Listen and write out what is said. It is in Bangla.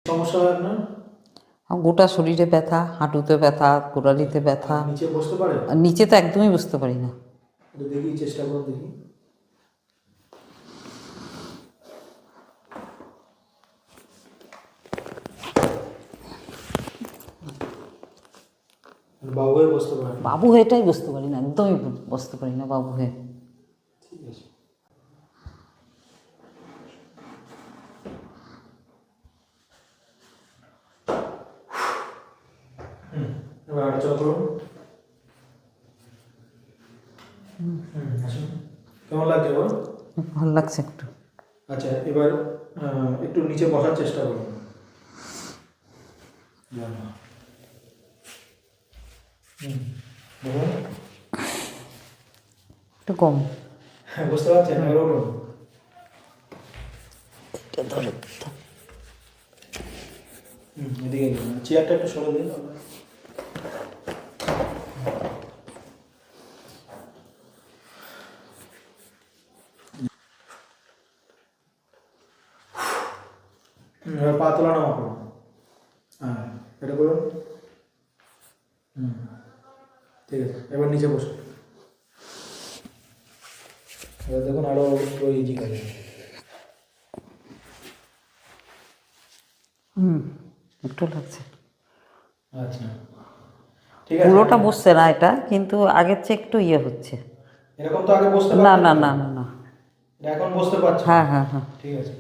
সমস্যা হয় আপনার? গোটা শরীরে ব্যথা, হাঁটুতে ব্যথা, গোড়ালিতে ব্যথা। নিচে বসতে পারে? নিচে তো একদমই বসতে পারি না। দেখি, চেষ্টা করুন দেখি। বাবু হয়ে বসতে পারেন? বাবু হয়েটাই বসতে পারি না, একদমই বসতে পারি না বাবু হয়ে। ঠিক আছে। এবার আলোচনা করুন। আসুন। কেমন লাগছে এবার? ভালো লাগছে একটু। আচ্ছা, এবার একটু নিচে বসার চেষ্টা করুন। একটু কম। হ্যাঁ, বুঝতে পারছেন? এবার উঠুন। ধরে এদিকে চেয়ারটা একটু সরে দিন। এবার পা তোলা নামা করুন। হ্যাঁ, এটা করুন। ঠিক আছে, এবার নিচে বসুন। এবার দেখুন আরো ইজি কাজ। একটু লাগছে। আচ্ছা, ঠিক আছে। পুরোটা বসছে না এটা, কিন্তু আগের চেয়ে একটু ইয়ে হচ্ছে। এরকম তো আগে বসতে না পারতেন না না? না না না। এখন বসতে পারছেন? হ্যাঁ হ্যাঁ হ্যাঁ। ঠিক আছে।